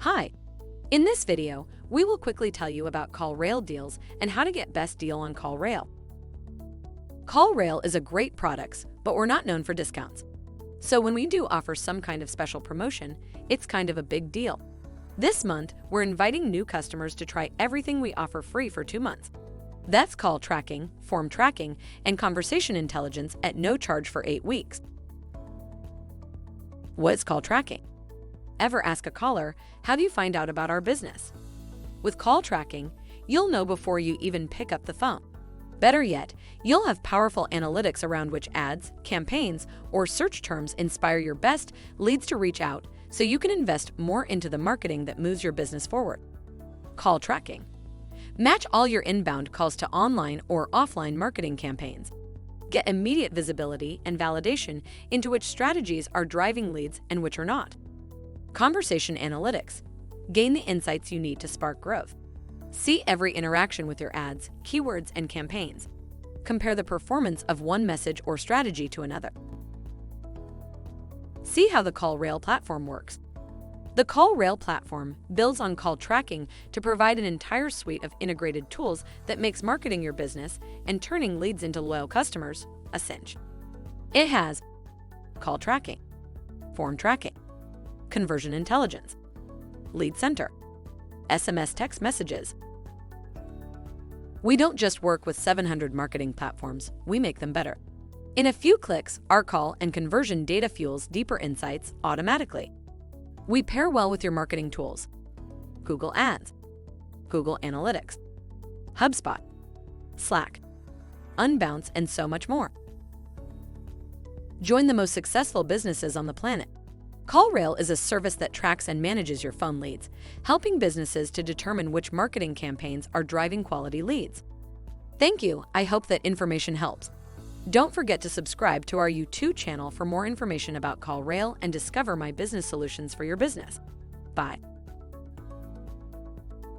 Hi! In this video, we will quickly tell you about CallRail Deals and how to get best deal on CallRail. CallRail is a great product, but we're not known for discounts. So when we do offer some kind of special promotion, it's kind of a big deal. This month, we're inviting new customers to try everything we offer free for 2 months. That's call tracking, form tracking, and conversation intelligence at no charge for 8 weeks. What's call tracking? Ever ask a caller, how do you find out about our business? With call tracking, you'll know before you even pick up the phone. Better yet, you'll have powerful analytics around which ads, campaigns, or search terms inspire your best leads to reach out, so you can invest more into the marketing that moves your business forward. Call tracking. Match all your inbound calls to online or offline marketing campaigns. Get immediate visibility and validation into which strategies are driving leads and which are not. Conversation analytics. Gain the insights you need to spark growth. See every interaction with your ads, keywords, and campaigns. Compare the performance of one message or strategy to another. See how the CallRail platform works. The CallRail platform builds on call tracking to provide an entire suite of integrated tools that makes marketing your business and turning leads into loyal customers a cinch. It has call tracking, form tracking, conversion intelligence, lead center, SMS text messages. We don't just work with 700 marketing platforms, we make them better. In a few clicks, our call and conversion data fuels deeper insights automatically. We pair well with your marketing tools: Google Ads, Google Analytics, HubSpot, Slack, Unbounce, and so much more. Join the most successful businesses on the planet. CallRail is a service that tracks and manages your phone leads, helping businesses to determine which marketing campaigns are driving quality leads. Thank you. I hope that information helps. Don't forget to subscribe to our YouTube channel for more information about CallRail and discover my business solutions for your business. Bye.